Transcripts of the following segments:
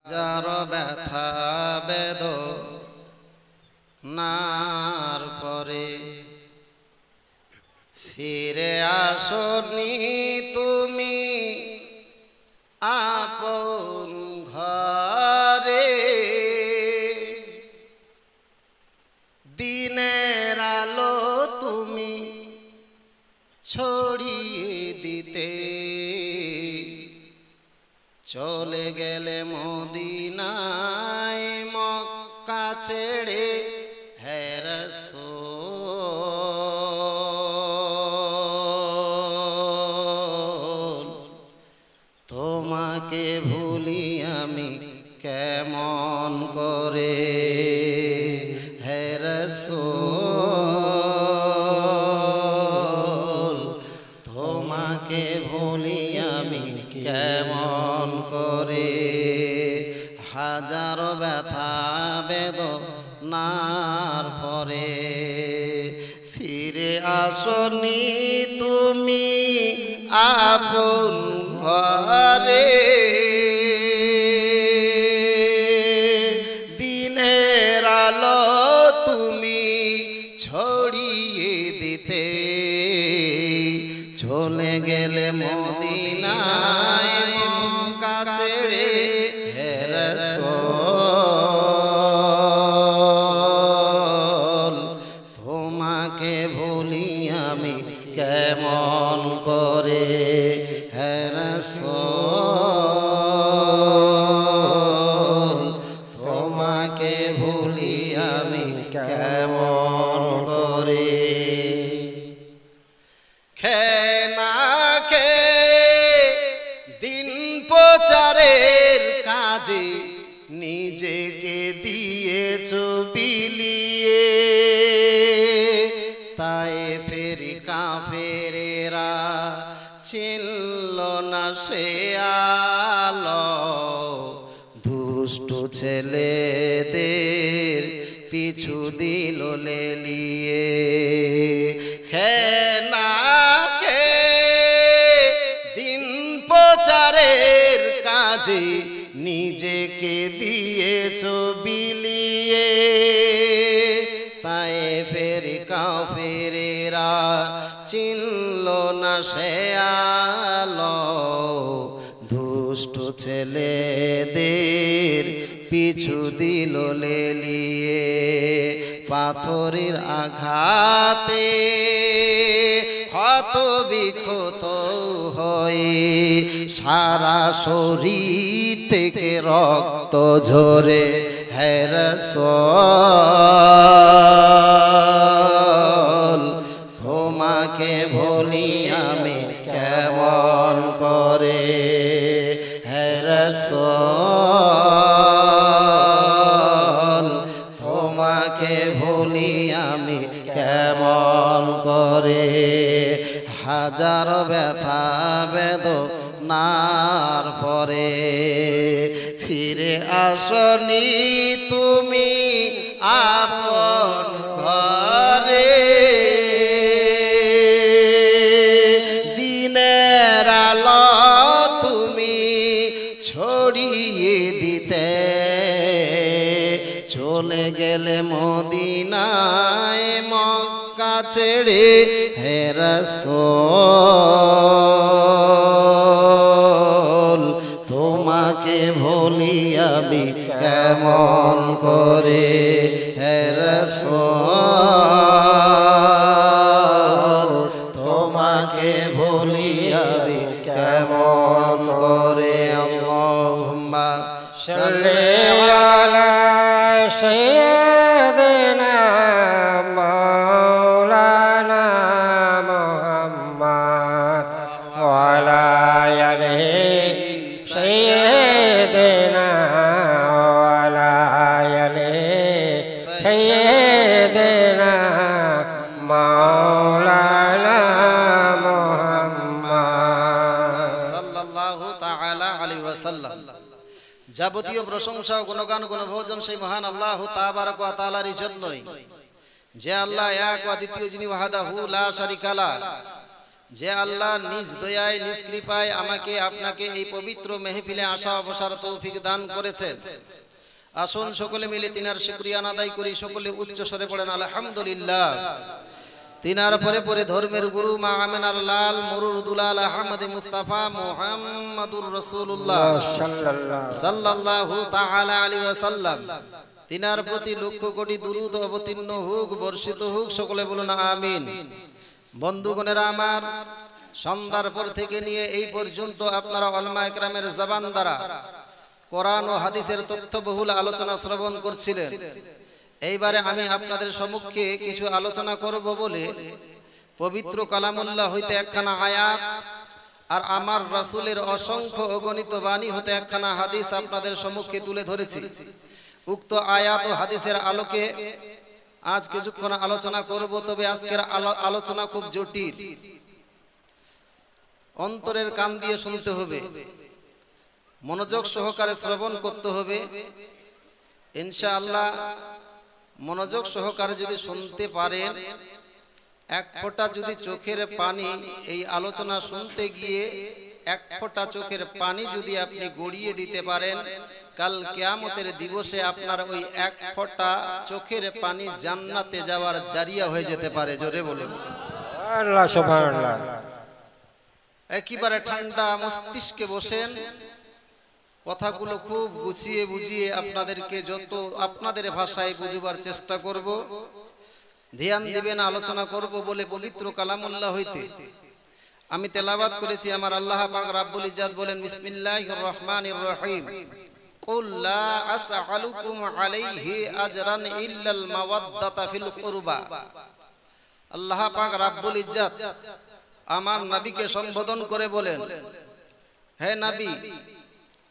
যার ব্যথা বেদনার পরে ফিরে আসনি তুমি আপন ঘরে, দিনের আলো তুমি ছড়িয়ে দিতে চলে গেলে মদিনায় মক্কা ছেড়ে। হে রাসূল তোমাকে ভুলি আমি কেমন করে, হে রাসূল তোমাকে ভুলি আমি কেমন করে। হাজার ব্যথা বেদনার পরে ফিরে আসনি তুমি আপন ঘরে, দিনের আলো তুমি ছড়িয়ে দিতে চলে গেলে মদিনায় মক্কা ছেড়ে। হে রাসূল তোমাকে ভুলি আমি কেমন করে, হে রাসূল তোমাকে ভুলি আমি কেমন করে। দিন প্রচারের কাজে নিজেকে দিয়েছো বিলিয়ে, তাই ফেরি কাফেরেরা চিনল না সে আলো, দুষ্ট ছেলেদের পিছু দিল লেলিয়ে। দিন প্রচারের কাজে নিজেকে দিয়েছো বিলিয়ে, তাই ফের কাফেরেরা চিনল না সে আলো, দুষ্ট ছেলেদের পিছু দিল লেলিয়ে। পাথরের আঘাতে ক্ষত বিক্ষত হয়ে সারা শরীর থেকে রক্ত ঝরে। হে রাসূল তোমাকে ভুলি আমি কেমন করে, হে রাসূল তোমাকে ভুলি আমি কেমন করে। হাজার ব্যথা বেদনার পরে ফিরে আসনি তুমি আপন ঘরে, দিনের আলো তুমি ছড়িয়ে দিতে চলে গেলে মদিনায় মক্কা ছেড়ে। হে রাসূল তোমাকে ভুলি আমি কেমন করে, হে রাসূল তোমাকে ভুলি আমি কেমন করে। আল্লাহুম্মা সাল্লি আলা سيدنا مولانا محمد وعلى آله سيدنا وعلى آله سيدنا مولانا محمد সাল্লাল্লাহু তাআলা আলাইহি ওয়াসাল্লাম। যাবতীয় প্রশংসা ও গুণগান গুণভোজন সেই মহান আল্লাহ তাবারক ওয়া তাআলারই জন্যই, যে আল্লাহ এক ও দ্বিতীয়, যিনি ওয়াহদাহু লা শারীকা লাহ, যে আল্লাহ নিজ দয়ায় নিজ কৃপায় আমাকে আপনাকে এই পবিত্র মেহফিলে আসা অবসর তৌফিক দান করেছেন। আসুন সকলে মিলে তিনার শুকরিয়া আদায় করি। সকলে উচ্চ স্বরে পড়েন আলহামদুলিল্লাহ। তিনার পরে পরে ধর্মের গুরু মা আমেনার লাল মুরুর দুলাল আহমদ মুস্তাফা মুহাম্মাদুর রাসূলুল্লাহ সাল্লাল্লাহু তাআলা আলাইহি ওয়াসাল্লাম তিনার প্রতি লক্ষ কোটি দুরূদ অবতীর্ণ হোক, বর্ষিত হোক। সকলে বলুন আমিন। বন্ধুগণেরা আমার, সন্ধ্যার পর থেকে নিয়ে এই পর্যন্ত আপনারা উলামা ইকরামের জবান দ্বারা কোরআন ও হাদিসের তথ্যবহুল আলোচনা শ্রবণ করছিলেন। এইবারে আমি আপনাদের সম্মুখে কিছু আলোচনা করব বলে পবিত্র কালামুল্লাহ হইতে একখানা আয়াত আর আমার রাসূলের অসংখ্য অগণিত বাণী হতে একখানা হাদিস আপনাদের সম্মুখে তুলে ধরেছি। উক্ত আয়াত ও হাদিসের আলোকে আজ কিছুক্ষণ আলোচনা করব। তবে আজকের আলোচনা খুব জটিল, অন্তরের কান দিয়ে শুনতে হবে, মনোযোগ সহকারে শ্রবণ করতে হবে। ইনশাআল্লাহ মনোযোগ সহকারে যদি শুনতে পারেন, এক ফোঁটা যদি চোখের পানি এই আলোচনা শুনতে গিয়ে এক ফোঁটা চোখের পানি যদি আপনি গড়িয়ে দিতে পারেন, কাল কিয়ামতের দিবসে আপনার ওই এক ফোঁটা চোখের পানি জান্নাতে যাওয়ার জারিয়া হয়ে যেতে পারে। জোরে বলুন আল্লাহ সুবহানাল্লাহ। একেবারে ঠান্ডা মস্তিষ্কে বসেন, কথাগুলো খুব গুছিয়ে বুঝিয়ে আপনাদেরকে যত আপনাদের ভাষায় বুঝবার চেষ্টা করব। ধ্যান দিবেন, আলোচনা করব বলে পবিত্র কালামুল্লাহ হইতে আমি তেলাওয়াত করেছি। আমার আল্লাহ পাক রাব্বুল ইজ্জাত বলেন, বিসমিল্লাহির রহমানির রহিম, কুল লা আসআলুকুম আলাইহি আজরান ইল্লাল মাওয়াদ্দাতা ফিল কুরবা। আল্লাহ পাক রাব্বুল ইজ্জাত আমার নবীকে সম্বোধন করে বলেন, হে নবী,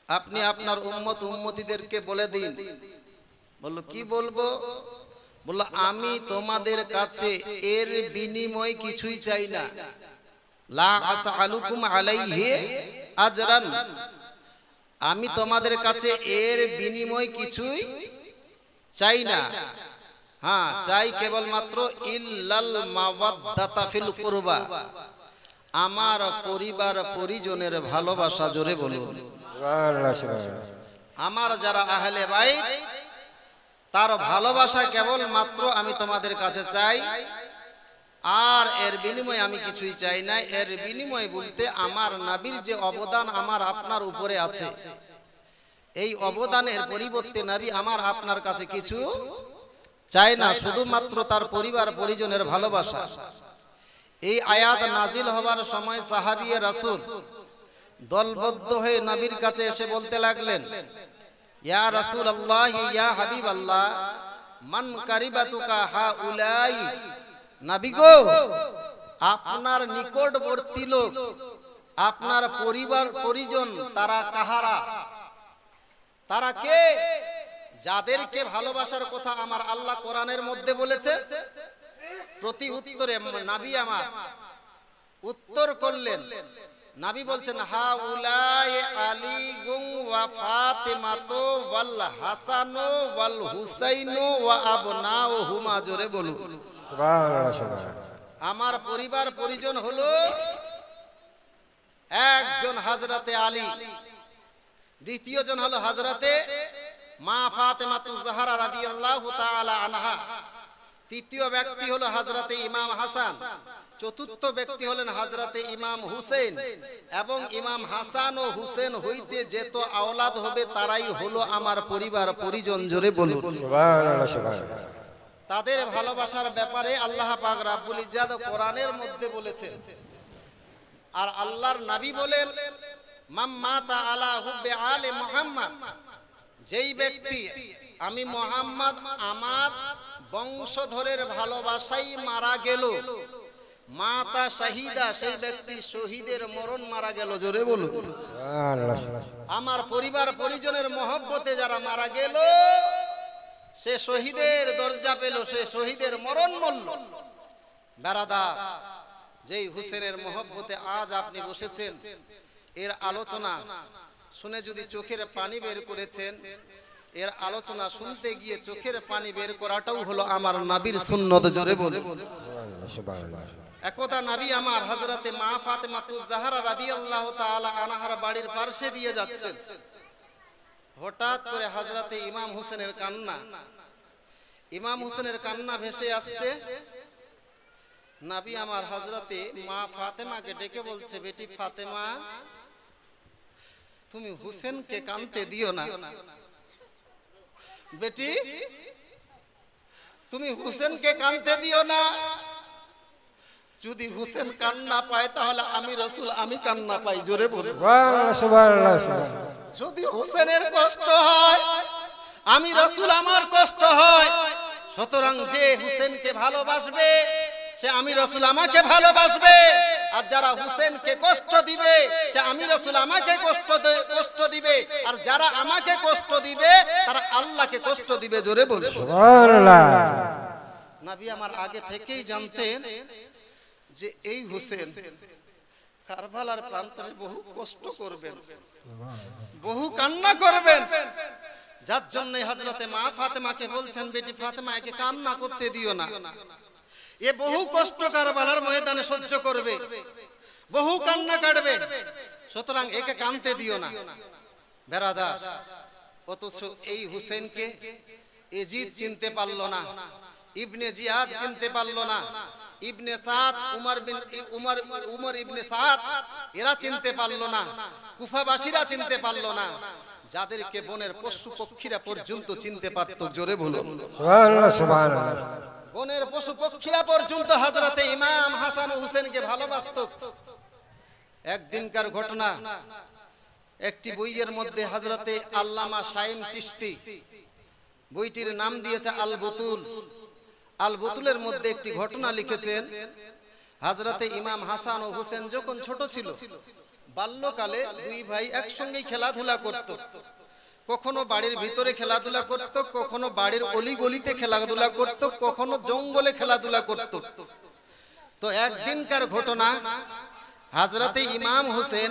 আপনি আপনার উম্মত উম্মতিদেরকে বলে দিন। বলল, কি বলবো? বলল, আমি তোমাদের কাছে এর বিনিময় কিছুই চাই না। লা আসআলুকুম আলাইহি আজরান, আমি তোমাদের কাছে এর বিনিময় কিছুই চাই না। হ্যাঁ, চাই কেবলমাত্র ইল্লাল মাওয়াদ্দাতা ফিল কুরবা, আমার পরিবার পরিজনের ভালোবাসা। জোরে বলুন আমার যারা আহলে বাইত তার ভালোবাসা কেবলমাত্র আমি তোমাদের কাছে চাই, আর এর বিনিময়ে আমি কিছুই চাই না। এর বিনিময় বলতে আমার নবীর যে অবদান আমার আপনার উপরে আছে, এই অবদানের পরিবর্তে নবী আমার আপনার কাছে কিছু চায় না, শুধুমাত্র তার পরিবার পরিজনের ভালোবাসা। এই আয়াত নাজিল হবার সময় সাহাবিয়ে রাসূল দলবদ্ধ হয়ে নবীর কাছে এসে বলতে লাগলেন, ইয়া রাসূলুল্লাহ, ইয়া হাবিবাল্লাহ, মান কারিবাতুকা হাউলাই। নবী গো, আপনার নিকটবর্তী লোক, আপনার পরিবার পরিজন তারা কাহারা? তারা কে? যাদেরকে ভালোবাসার কথা আমার আল্লাহ কোরআনের মধ্যে বলেছে। প্রতি উত্তরে নবী আমার উত্তর করলেন, নবী বলছেন, হাউলাই আলীগুম ওয়া ফাতিমাতু ওয়াল হাসানু ওয়াল হুসাইনু ওয়া আবনাউহুমা। জোরে বলুন সুবহানাল্লাহ সুবহানাল্লাহ। আমার পরিবার পরিজন হলো একজন হযরতে আলী, দ্বিতীয় জন হলো হযরতে মা ফাতেমাতুজ জাহরা রাদিয়াল্লাহু তাআলা আনহা, তৃতীয় ব্যক্তি হলো হযরতে ইমাম হাসান, চতুর্থ ব্যক্তি হলেন হযরতে ইমাম হুসেন, এবং ইমাম হাসান ও হুসেন হইতে যেত আওলাদ হবে তারাই হলো আমার পরিবার পরিজন। জোরে বলুন সুবহানাল্লাহ সুবহানাল্লাহ। তাদের ভালোবাসার ব্যাপারে আল্লাহ পাক রাব্বুল ইজ্জাত কোরআনের মধ্যে বলেছেন, আর আল্লাহর নবী বলেন, মাম্মাতা আলা হুব্বে আলে মুহাম্মদ, যেই ব্যক্তি আমি মুহাম্মদ আমার বংশধরের ভালোবাসাই মারা গেল, মাতা শাহিদা, সেই ব্যক্তি শহীদের মরণ মারা গেল। জোরে বলুন আমার পরিবার পরিজনের মহব্বতে যারা মারা গেল, সে শহীদের দরজা পেল, সে শহীদের মরণ মরল। বেরাদার, যেই হুসেনের মহব্বতে আজ আপনি বসেছেন, এর আলোচনা শুনে যদি চোখের পানি বের করেছেন, এর আলোচনা শুনতে গিয়ে চোখের পানি বের করাটাও হলো আমার নবীর সুন্নত। জোরে বলুন একদা নবী আমার হযরতে মা ফাতেমাতুজ জাহরা রাদিয়াল্লাহু তাআলা আনহার বাড়ির পাশে দিয়ে যাচ্ছেন। হঠাৎ করে হযরতে ইমাম হোসেনের কান্না ভেসে আসছে। নবী আমার হযরতে মা ফাতেমাকে ডেকে বলছে, বেটি ফাতেমা, তুমি হুসেনকে কাঁদতে দিও না। বেটি, তুমি হুসেনকে কাঁদতে দিও না। যদি হুসেন কান্না পায় তাহলে আমি রাসূল আমি কান্না পাই। জোরে বলুন সুবহানাল্লাহ, সুবহানাল্লাহ, সুবহানাল্লাহ। যদি হুসেনের কষ্ট হয় আমি রাসূল আমার কষ্ট হয়। সুতরাং যে হুসেনকে ভালোবাসবে সে আমি রাসূল আমাকে ভালোবাসবে, আর যারা হুসেনকে কষ্ট দিবে সে আমি রাসূল আমাকে কষ্ট দিবে, আর যারা আমাকে কষ্ট দিবে তারা আল্লাহকে কষ্ট দিবে। জোরে বলুন সুবহানাল্লাহ। নবী আমার আগে থেকেই জানতেন যে এই হুসেন কারবালার প্রান্তরে বহু কষ্ট করবেন, বহু কান্না করবেন, যার জন্য হযরতে মা ফাতেমাকে বলছেন, বেটি ফাতেমা, একে কান্না করতে দিও না। এ বহু কষ্ট কারবালার ময়দানে সহ্য করবে, বহু কান্না কাটবে, সুতরাং একে কাঁদতে দিও না। বেরাদার, অথচ এই হুসেনকে এজিদ চিনতে পারলো না, ইবনে জিয়াদ চিনতে পারলো না, ইবনে সাদ উমর ইবনে সাদ এরা চিনতে পারলো না, কুফাবাসীরা চিনতে পারলো না, যাদেরকে বনের পশু পক্ষীরা পর্যন্ত চিনতে পারত। জোরে বলুন সুবহানাল্লাহ, সুবহানাল্লাহ। বনের পশু পক্ষীরা পর্যন্ত হযরতে ইমাম হাসান ও হুসেনকে ভালোবাসত। একদিনকার ঘটনা, একটি বইয়ের মধ্যে হযরতে আল্লামা শাইম চিশতি বইটির নাম দিয়েছে আল বুতুল। আল বুতুলের মধ্যে একটি ঘটনা লিখেছেন, হযরতে ইমাম হাসান ও হুসেন যখন ছোট ছিল, বাল্যকালে দুই ভাই একসঙ্গে খেলাধুলা করত। কখনো বাড়ির ভিতরে খেলাধুলা করত, কখনো বাড়ির অলিগলিতে খেলাধুলা করত, কখনো জঙ্গলে খেলাধুলা করত। তো একদিনকার ঘটনা, হযরতে ইমাম হোসেন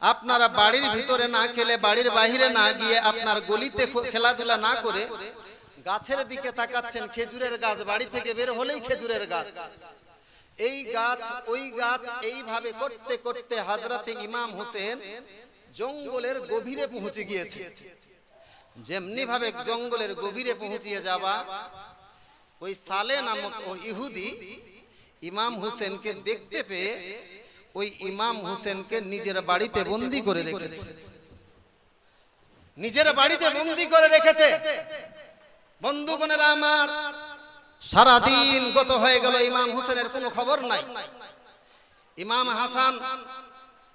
আপনারা বাড়ির ভিতরে না খেলে, বাড়ির বাইরে না গিয়ে, আপনার গলিতে খেলাধুলা না করে গাছের দিকে তাকাচ্ছেন। খেজুরের গাছ, বাড়ি থেকে বের হলেই খেজুরের গাছ, এই গাছ ওই গাছ, এইভাবে করতে করতে হযরতে ইমাম হোসেন জঙ্গলের গভীরে পৌঁছে গিয়েছে। যেমনি ভাবে জঙ্গলের গভীরে পৌঁছিয়ে যাওয়া, ওই সালে নামক ও ইহুদি ইমাম হোসেনকে দেখতে পেয়ে ওই ইমাম হোসেনকে নিজের বাড়িতে বন্দী করে রেখেছে, নিজের বাড়িতে বন্দী করে রেখেছে। বন্ধুগণেরা আমার, সারাদিন গত হয়ে গেল, ইমাম হোসেনের কোনো খবর নাই। ইমাম হাসান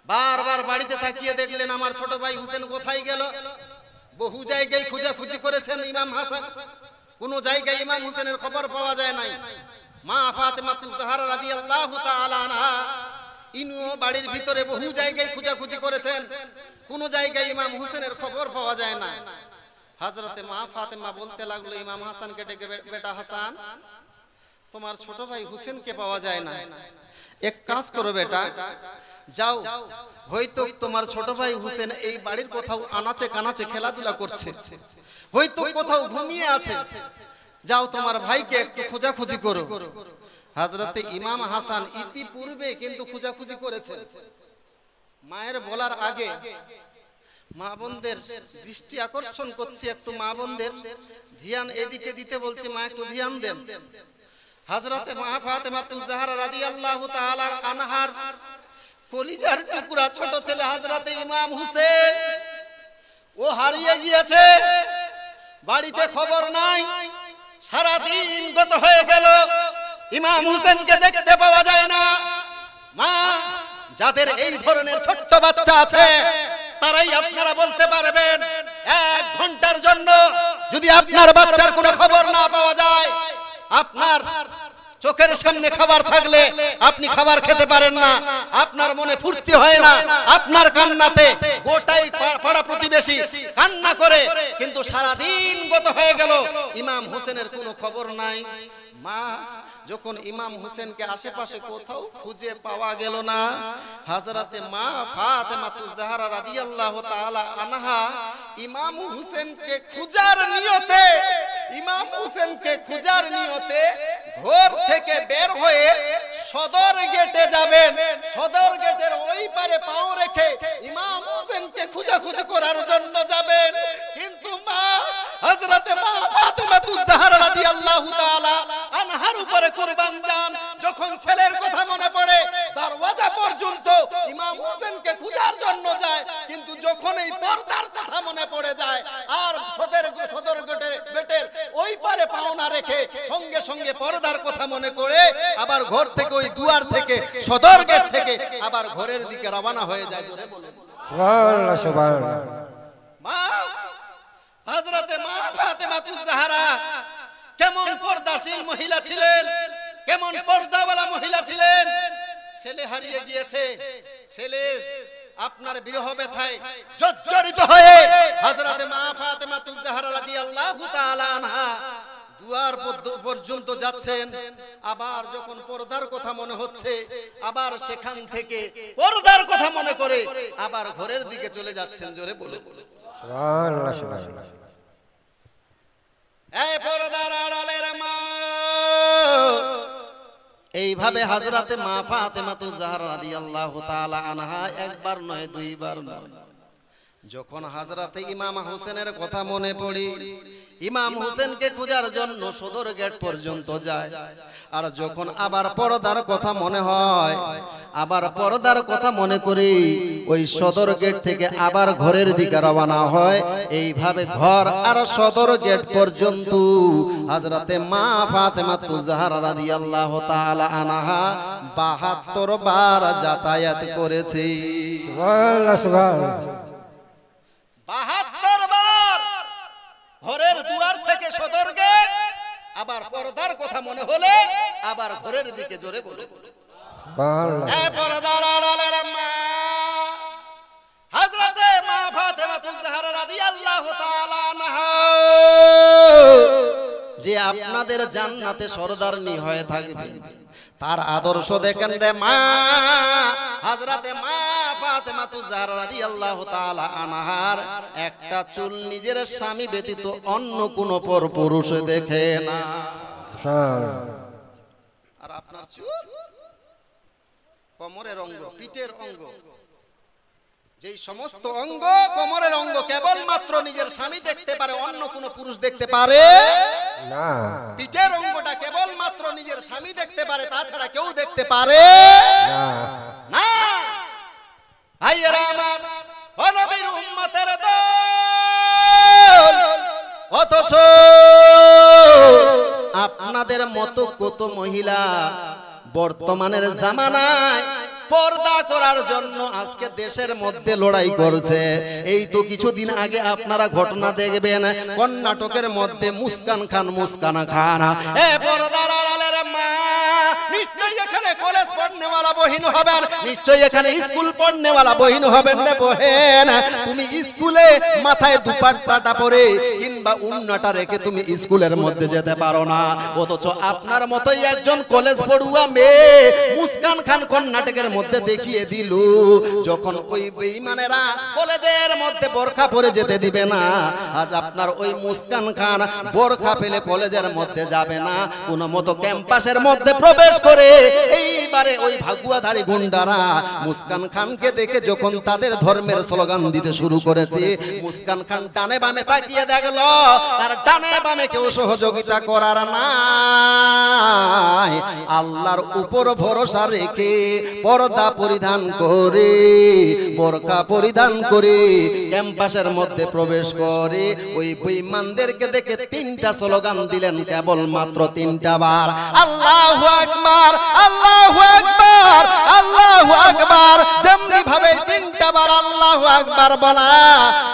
বারবার বাড়িতে তাকিয়ে দেখলেন আমার ছোট ভাই হুসেন কোথায় গেল। বহু জায়গায় খোঁজাখুঁজি করেছেন ইমাম হাসান, কোনো জায়গায় ইমাম হোসেনের খবর পাওয়া যায় নাই। মা ফাতেমাতুজ জাহরা রাদিয়াল্লাহু তাআলা আনহা ইনিও বাড়ির ভিতরে বহু জায়গায় খোঁজাখুঁজি করেছেন, কোনো জায়গায় ইমাম হোসেনের খবর পাওয়া যায় না। হযরতে মা ফাতেমা বলতে লাগলো ইমাম হাসানকে ডেকে, বেটা হাসান, তোমার ছোট ভাই হুসেনকে পাওয়া যায় না, এক কাজ করো বেটা, যাও, হয়তো তোমার ছোট ভাই হুসেন এই বাড়ির কোথাও আনাচে কানাচে খেলাধুলা করছে, হয়তো কোথাও ঘুমিয়ে আছে, যাও তোমার ভাইকে একটু খোঁজাখুঁজি করো। হযরতে ইমাম হাসান ইতিপূর্বে কিন্তু খোঁজাখুঁজি করেছেন। মায়ের বলার আগে মা বোনদের দৃষ্টি আকর্ষণ করছি, একটু মা বোনদের ধ্যান এদিকে দিতে বলছি, মা একটু ধ্যান দেন। হযরতে মা ফাতেমাতুজ জাহরা রাদিয়াল্লাহু তাআলা আনহার কলিজার টুকরা ছোট ছেলে হযরতে ইমাম হোসেন, ও হারিয়ে গিয়েছে, বাড়িতে খবর নাই। সারা দিন গত হয়ে গেল, ইমাম হোসেনকে দেখতে পাওয়া যায় না। মা, যাদের এই ধরনের ছোট্ট বাচ্চা আছে তারাই আপনারা বলতে পারবেন, 1 ঘন্টার জন্য যদি আপনার বাচ্চার কোনো খবর না পাওয়া যায়, আপনার চোখের সামনে খাবার থাকলে আপনি খাবার খেতে পারেন না, আপনার মনে ফুর্তি হয় না, আপনার কান্নাতে গোটাই পাড়া প্রতিবেশী কান্না করে। কিন্তু সারা দিন গত হয়ে গেল, ইমাম হোসেনের কোনো খবর নাই। মা, যখন ইমাম হোসেনকে আশেপাশে কোথাও খুঁজে পাওয়া গেল না, হযরতে মা ফাতেমাতুজ জাহরা রাদিয়াল্লাহু তাআলা আনহা ইমাম হোসেনকে খোঁজার নিয়তে ঘর থেকে বের হয়ে সদর গেটে যাবেন, সদর গেটের ওই পারে পাও রেখে ইমাম হোসেনকে খোঁজাখুঁজি করার জন্য যাবেন। কিন্তু মা হযরতে মা ফাতেমাতুজ জাহরা রাদিয়াল্লাহু তাআলা আনহার উপরে কুরবান যান। যখন ছেলের কথা মনে পড়ে দরওয়াজা পর্যন্ত ইমাম হোসেনকে খোঁজার জন্য যায়, কিন্তু যখন এই পর্দার কথা মনে পড়ে যায় আর সদর গেটের ওই পারে পাও না রেখে সঙ্গে সঙ্গে পর্দার কথা মনে করে আবার ঘর থেকে ওই দুয়ার থেকে সদর গেট থেকে আবার ঘরের দিকে রওনা হয়ে যায়। জোরে বলেন সুবহানাল্লাহ সুবহানাল্লাহ। মা হযরতে মা ফাতেমাতুজ জাহরা কেমন পর্দাশীল মহিলা ছিলেন, কেমন পর্দাওয়ালা মহিলা ছিলেন। ছেলে হারিয়ে গিয়েছে, ছেলে আপনার বিরহ ব্যথায় জর্জরিত হয়ে হযরতে মা ফাতেমাতুজ জাহরা রাদিয়াল্লাহু তাআলা আনহা দুয়ার পর্যন্ত যাচ্ছেন। আবার যখন পর্দার কথা মনে হচ্ছে আবার সেখান থেকে পর্দার কথা মনে করে আবার ঘরের দিকে চলে যাচ্ছেন। জোরে বলে সুবহানাল্লাহ সুবহানাল্লাহ। এই পর্দার আড়ালের মা, এইভাবে হযরতে মা ফাতেমাতুজ জাহরা রাদিয়াল্লাহু তাআলা আনহা একবার নয় দুইবার নয়, যখন হযরতে ইমাম হোসেনের কথা মনে পড়ে ইমাম হোসেনকে খোঁজার জন্য সদর গেট পর্যন্ত যায়। আর যখন আবার পর্দার কথা মনে হয়, আবার পর্দার কথা মনে করি ওই সদর গেট থেকে আবার ঘরের দিকে রওনা হয়। এইভাবে ঘর আর সদর গেট পর্যন্ত হযরতে মা ফাতেমাতুজ জাহরা রাদিয়াল্লাহু তাআলা আনহা ৭২ বার যাতায়াত করেছে। সুবহানাল্লাহ সুবহানাল্লাহ। ৭২ বার ঘরের দুয়ার থেকে সদর গেট, আবার পর্দার কথা মনে হলে আবার ঘরের দিকে। জোরে বলে সুবহানাল্লাহ। এ পর্দার আড়ালের মা হযরতে মা ফাতেমাতুজ জাহরা রাদিয়াল্লাহু তাআলা আনহা যে আপনাদের জান্নাতে সরদারনি হয়ে থাকবে, তার আদর্শ দেখেন রে মা। হযরতে মা ফাতেমাতুজ জাহরা রাদিয়াল্লাহু তাআলা আনহার একটা চুল নিজের স্বামী ব্যতীত অন্য কোন পর পুরুষ দেখে না। আর আপনার চুল কোমরের অঙ্গ, পিঠের অঙ্গ, যেই সমস্ত অঙ্গ কোমরের অঙ্গ কেবলমাত্র নিজের স্বামী দেখতে পারে, অন্য কোন পুরুষ দেখতে পারে না। পিঠের অঙ্গটা কেবলমাত্র নিজের স্বামী দেখতে পারে, তাছাড়া কেউ দেখতে পারে না। ভাইয়েরা আমার, ও নবীর উম্মতের দল, অথচ আপনাদের মতো কত মহিলা বর্তমানের জামানায় পর্দা করার জন্য আজকে দেশের মধ্যে লড়াই করছে। এই তো কিছুদিন আগে আপনারা ঘটনা দেখবেন কর্ণাটকের মধ্যে মুস্কান খান এ পর্দার আড়ালের মা, নিশ্চয়ই এখানে কলেজ পড়নেওয়ালা বহিন হবেন, নিশ্চয়ই এখানে স্কুল পড়নেওয়ালা বহিন হবেন রে বহেন। তুমি স্কুলে মাথায় দুপাট্টাটা পরে কিংবা উন্নাটা রেখে তুমি স্কুলের মধ্যে যেতে পারো না, অথচ আপনার মতোই একজন কলেজ পড়ুয়া মেয়ে মুস্কান খান কর্ণাটকের মধ্যে দেখিয়ে দিল, যখন ওই বেঈমানেরা কলেজের মধ্যে বোরকা পরে যেতে দিবে না, আজ আপনার ওই মুস্কান খান বোরকা পেলে কলেজের মধ্যে যাবে না, কোন মতো ক্যাম্পাসের মধ্যে প্রবেশ করে এইবারে ওই ভাগুয়াধারী গুন্ডারা মুস্কান খানকে দেখে যখন তাদের ধর্মের স্লোগান দিতে শুরু করেছে, মুস্কান খান ডানে বামে তাকিয়ে দেখলো তার ডানে বামে কেউ সহযোগিতা করার নাই। আল্লাহর উপর ভরসা রেখে পর্দা পরিধান করে, বোরকা পরিধান করে ক্যাম্পাসের মধ্যে প্রবেশ করে ওই বেঈমানদেরকে দেখে 3টা স্লোগান দিলেন, কেবলমাত্র 3টা বার, আল্লাহু আকবার, আল্লাহু আকবার, আল্লাহু আকবার। যেমনি ভাবে 3টা বার আল্লাহু আকবার বলা,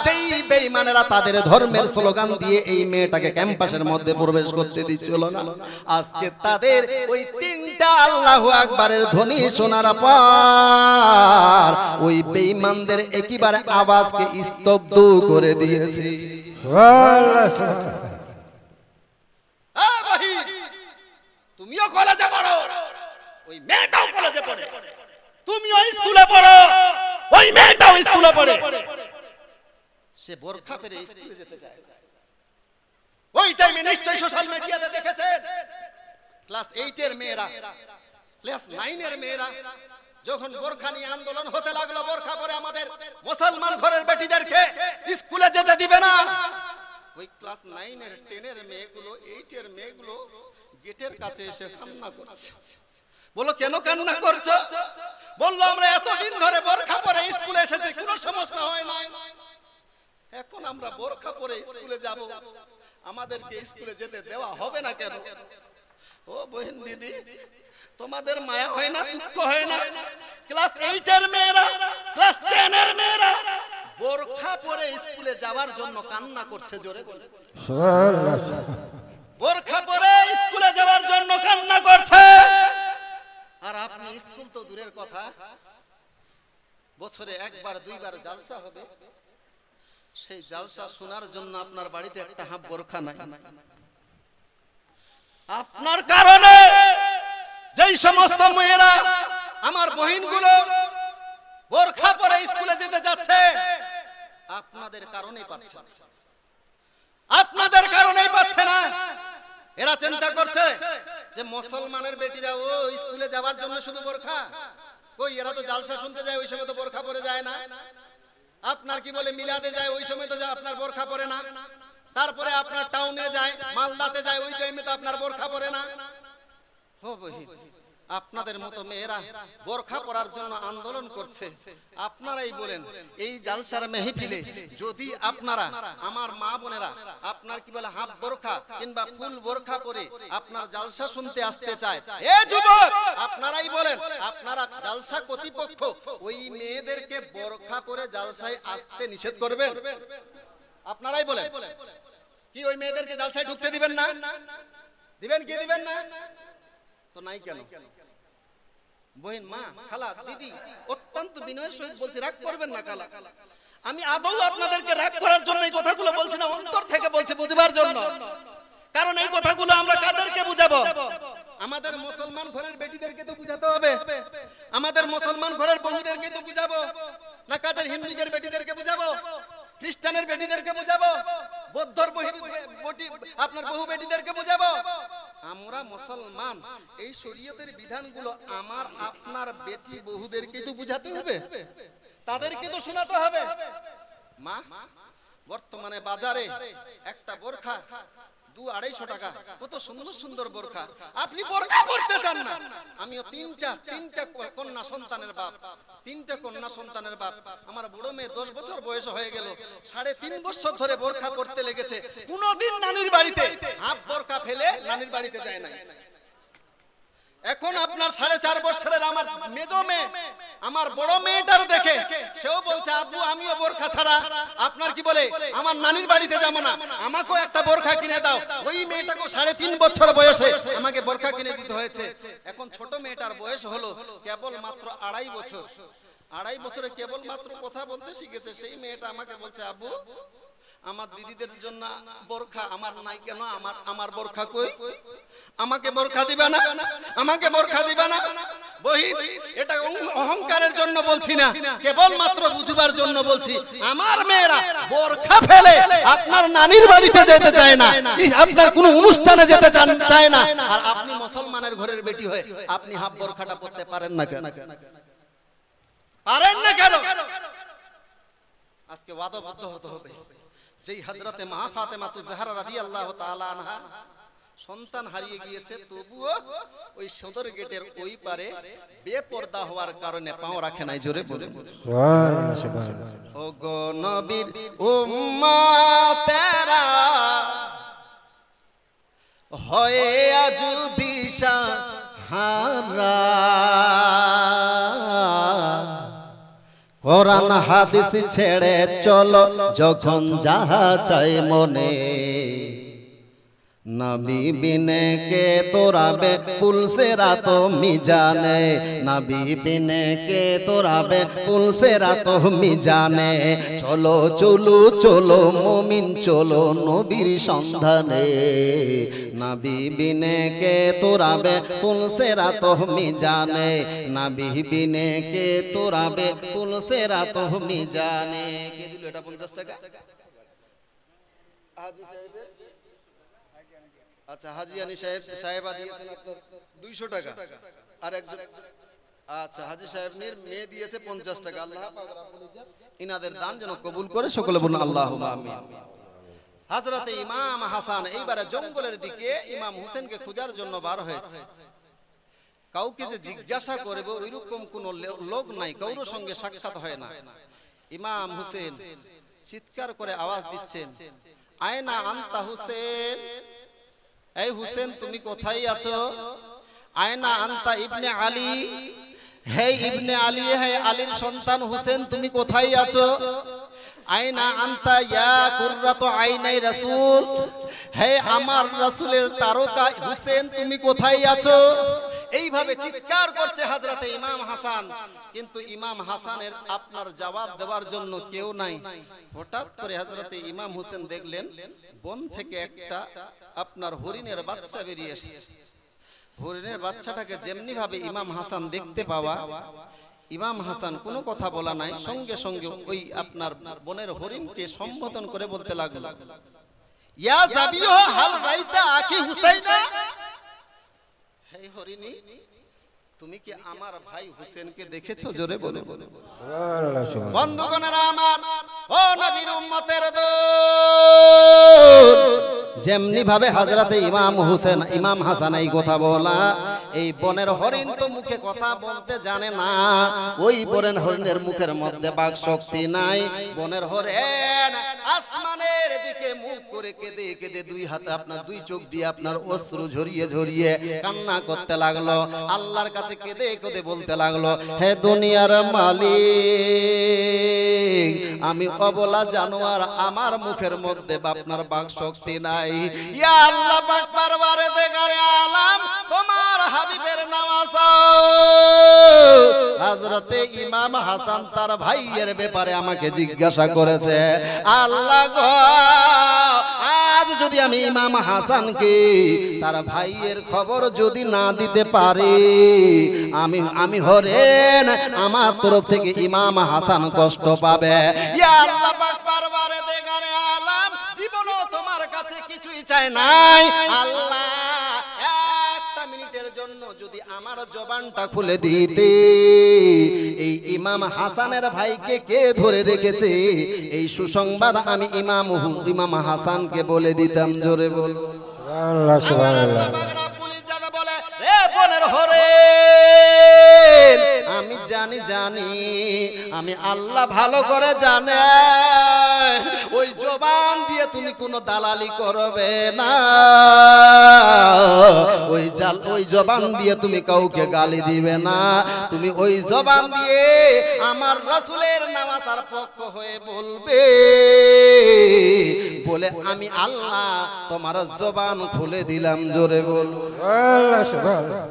যেই বেঈমানেরা তাদের ধর্মের স্লোগান দিয়ে এই মেয়েটাকে ক্যাম্পাসের মধ্যে প্রবেশ করতে দিচ্ছিল না, আজকে তাদের ওই 3টা আল্লাহু আকবারের ধ্বনি শোনার পর ওই বেঈমানদের একেবারে আওয়াজকে স্তব্ধ করে দিয়েছে। তুমিও কলেজে পড়ো, ওই মেয়েটাও কলেজে পড়ে, তুমিও স্কুলে পড়ো, ওই মেয়েটাও স্কুলে পড়ে। সে বোরকা পরে স্কুলে যেতে চায়। ওই টাইমে নিশ্চয়ই সোশ্যাল মিডিয়াতে দেখেছেন ক্লাস 8 এর মেয়েরা ক্লাস 9 এর মেয়েরা যখন বোরখা নিয়ে আন্দোলন হতে লাগলো, বোরখা পরে আমাদের মুসলমান ঘরের বেটিদেরকে স্কুলে যেতে দিবে না, ওই ক্লাস 9 এর 10 এর মেয়েগুলো 8 এর মেয়েগুলো গেটের কাছে এসে কান্না করছে। বলো কেন কান্না করছো? বললো আমরা এতদিন ধরে বোরখা পরে স্কুলে এসেছি, কোনো সমস্যা হয় না, এখন আমরা বোরখা পরে স্কুলে যাব, আমাদেরকে স্কুলে যেতে দেওয়া হবে না কেন? ও বহিন দিদি, তোমাদের মায়া হয় না, দুঃখ হয় না? ক্লাস 8 এর মেয়েরা, ক্লাস 10 এর মেয়েরা বোরখা পরে স্কুলে যাওয়ার জন্য কান্না করছে জোরে জোরে। সুবহানাল্লাহ। বোরখা পরে স্কুলে যাওয়ার জন্য কান্না করছে। আর আপনি স্কুল তো দূরের কথা, বছরে একবার দুইবার জালসা হবে, সেই জালসা শোনার জন্য আপনার বাড়িতে একটা হাফ বোরখা নাই। আপনার কারণে যেই সমস্ত মেয়েরা, আমার বহিনগুলো বোরখা পরে স্কুলে যেতে যাচ্ছে, আপনাদের কারণেই পাচ্ছে, আপনাদের কারণেই পাচ্ছে না। এরা চিন্তা করছে যে মুসলমানের বেটিরা ও স্কুলে যাওয়ার জন্য শুধু বোরখা, কই এরা তো জালসা শুনতে যায়, ওই সময় তো বোরখা পরে যায় না। আপনার কি বলে মিলাদে যায়, ওই সময় তো আপনার বোরখা পরে না। তারপরে আপনার টাউনে যায়, মালদাতে যায়, ওই টাইমে তো আপনার বোরখা পরে না। ও বহিন, আপনাদের মতো মেয়েরা বোরখা পরার জন্য আন্দোলন করছে, আপনারাই বলেন এই জালসার মেহফিলে যদি আপনারা, আমার মা বোনেরা, আপনার কি বলে হাফ বোরখা কিংবা ফুল বোরখা পরে আপনার জালসা শুনতে আসতে চায়, এ যুবক আপনারাই বলেন, আপনারা জালসা কর্তৃপক্ষ ওই মেয়েদেরকে বোরখা পরে জালসায় আসতে নিষেধ করবেন? আপনারাই বলেন, কি ওই মেয়েদেরকে জালসায় ঢুকতে দিবেন না? দিবেন কি দিবেন না? তো নাই কেন? বহিন, মা, খালা, দিদি, অত্যন্ত বিনয়ের সহিত বলছি, রাগ করবেন না খালা, আমি আদৌ আপনাদেরকে রাগ করার জন্য এই কথাগুলো বলছি না, অন্তর থেকে বলছি, বুঝবার জন্য। কারণ এই কথাগুলো আমরা কাদেরকে বুঝাবো? আমাদের মুসলমান ঘরের বেটিদেরকে তো বুঝাতে হবে, আমাদের মুসলমান ঘরের বহুদেরকে তো বুঝাবো না, কাদের হিন্দুদের বেটিদেরকে বুঝাবো, খ্রিস্টানের বেটিদেরকে বুঝাবো, বৌদ্ধর আপনার বহু বেটিদেরকে বুঝাবো? আমরা মুসলমান, এই শরীয়তের বিধানগুলো আমার আপনার বেটি বহুদেরকে তো বুঝাতে হবে, তাদেরকে তো শোনাতে হবে। মা, বর্তমানে বাজারে একটা বোরখা 200-250 টাকা, কত সুন্দর সুন্দর বোরখা। আপনি বোরখা পরতে চান না? আমিও তিনটা কন্যা সন্তানের বাপ, 3টা কন্যা সন্তানের বাপ। আমার বড় মেয়ে 10 বছর বয়স হয়ে গেল, 3.5 বছর ধরে বোরখা পরতে লেগেছে, কোনদিন নানির বাড়িতে হাফ বোরখা ফেলে নানির বাড়িতে যায় না। এখন আপনার 4.5 বছরের আমার মেজো মেয়ে, আমার বড় মেয়েটার দেখে সেও বলছে, আব্বু আমিও বোরখা ছাড়া আপনার কি বলে আমার নানির বাড়িতে যাবো না, আমাকেও একটা বোরখা কিনে দাও। ওই মেয়েটাকে 3.5 বছর বয়সে আমাকে বোরখা কিনে দিতে হয়েছে। এখন ছোট মেয়েটার বয়স হলো কেবল মাত্র 2.5 বছর। 2.5 বছরে কেবল মাত্র কথা বলতে শিখেছে। সেই মেয়েটা আমাকে বলছে, আব্বু আমার দিদিদের জন্য বোরখা আমার নাই কেন, আমার বোরখা কই, আমাকে বোরখা দিবা না, আমাকে বোরখা দিবা না? বহিন, এটা অহংকারের জন্য বলছি না, কেবল মাত্র বুঝবার জন্য বলছি। আমার মেয়েরা বোরখা ফেলে আপনার নানির বাড়িতে যেতে চায় না, আপনার কোনো অনুষ্ঠানে যেতে চায় না, আর আপনি মুসলমানের ঘরের বেটি হয়ে আপনি হাফ বোরখাটা পরতে পারেন না কেন? পারেন না কেন? আজকে ওয়াদাবদ্ধ হতে হবে। যেই হযরতে মা ফাতেমা জাহরা রাদিয়াল্লাহু তাআলা আনহা সন্তান হারিয়ে গিয়েছে, তবুও ওই সদর গেটের ওই পারে বেপরদা হওয়ার কারণে পাও রাখে নাই। জোরে বলে সুবহানাল্লাহ, সুবহানাল্লাহ। ও গো নবীর উম্মতেরা হয়ে আজ দিশা হারা, কোরআন হাদিস ছেড়ে চলো যখন যাহা চাই মনে, নবী বিনে কে তোরাবে পুলসে রাত মিজানে, নবী বিনে কে তোরাবে পুলসে রাত মিজানে। চলো চলো চলো মুমিন চলো নবীর সন্ধানে, নবী বিনে কে তোরাবে পুলসে রাত মিজানে, নবী বিনে কে তোরাবে পুলসে রাত মিজানে। কে দিল এটা? 50 টাকা। হাজী সাহেবের আচ্ছা, হাজিয়ানি সাহেবা দিয়েছেন আপনার 200 টাকা, আর একজন আচ্ছা হাজি সাহেবনির মেয়ে দিয়েছে 50 টাকা। আল্লাহ পাক রব্বুল ইজ্জত ইনাদের দান যেন কবুল করে, সকলে বলুন আল্লাহুম্মা আমিন। হযরতে ইমাম হাসান এইবারে জঙ্গলের দিকে ইমাম হোসেনকে খোঁজার জন্য বার হয়েছে। কাউকে যে জিজ্ঞাসা করবে ওইরকম কোন লোক নাই, কারোর সঙ্গে সাক্ষাৎ হয় না। ইমাম হোসেন চিৎকার করে আওয়াজ দিচ্ছেন, আয়না আনতা হোসেন, এই হোসেন তুমি কোথায় আছো? আয়না আনতা ইবনে আলী, হে ইবনে আলী, হে আলীর সন্তান হোসেন তুমি কোথায় আছো? আয়না আনতা ইয়া কুররাতু আইনাই রাসূল, হে আমার রাসূলের তারকা হোসেন তুমি কোথায় আছো? এইভাবে চিৎকার করছে হযরতে ইমাম হাসান, কিন্তু ইমাম হাসানের আপনার জবাব দেওয়ার জন্য কেউ নাই। হঠাৎ করে হযরতে ইমাম হোসেন দেখলেন বন থেকে একটা আপনার হরিণের বাচ্চা বেরিয়ে এসেছে। হরিণের বাচ্চাটাকে যেমনি ভাবে ইমাম হাসান দেখতে পাওয়া, ইমাম হাসান কোনো কথা বলা নাই, সঙ্গে সঙ্গে ওই আপনার বনের হরিণকে সম্বোধন করে বলতে লাগলো, ইয়া যাবিহ হাল রাইতা আখি হুসাইনা, হে হরিণী তুমি কি আমার ভাই হোসেনকে দেখেছো? জোরে বলে বলে সুবহানাল্লাহ, সুবহানাল্লাহ। বন্ধুগণেরা আমার, ও নবীর উম্মতের দল, যেমনি ভাবে হযরতে ইমাম হোসেন ইমাম হাসান এই কথা বলা, এই বনের হরিণ তো মুখে কথা বলতে জানে না, ওই বনের হরিণের মুখের মধ্যে বাক শক্তি নাই। বনের হরিণ আসমানের দিকে মুখ করে কেঁদে কেঁদে দুই হাতে আপনার দুই চোখ দিয়ে আপনার অশ্রু ঝরিয়ে ঝরিয়ে কান্না করতে লাগলো, আল্লাহর কাছে কেঁদে কেঁদে বলতে লাগলো, হে দুনিয়ার মালিক, আমি অবলা জানোয়ার, আমার মুখের মধ্যে আপনার বাক শক্তি নাই। ইয়া আল্লাহ পাক পরওয়ারে দেগারে আলাম, তোমার হাবিবের নামাজ। হযরতে ইমাম হাসান তার ভাইয়ের ব্যাপারে আমাকে জিজ্ঞাসা করেছে, আল্লাহ গো, আজ যদি আমি ইমাম হাসানকে তার ভাইয়ের খবর যদি না দিতে পারি, আমি হরেন আমার তরফ থেকে ইমাম হাসান কষ্ট পাবে। ইয়া আল্লাহ পাক পরওয়ারে দেগারে আলাম, জীবনও তোমার কাছে কিছুই চাই নাই। আল্লাহ একটা মিনিটের জন্য যদি আমার জবানটা খুলে দিতে, এই ইমাম হাসানের ভাইকে কে ধরে রেখেছে এই সুসংবাদ আমি ইমাম হাসানকে বলে দিতাম। জোরে বল সুবহানাল্লাহ, সুবহানাল্লাহ। বলে রে বনের হরিণ, আমি জানি জানি, আমি আল্লাহ ভালো করে জানে, ওই জবান দিয়ে তুমি কোনো দালালি করবে না, ওই জবান দিয়ে তুমি কাউকে গালি দিবে না, তুমি ওই জবান দিয়ে আমার রাসূলের নামাজের পক্ষ হয়ে বলবে, বলে আমি আল্লাহ তোমার জবান খুলে দিলাম। জোরে বল সুবহানাল্লাহ, সুবহানাল্লাহ।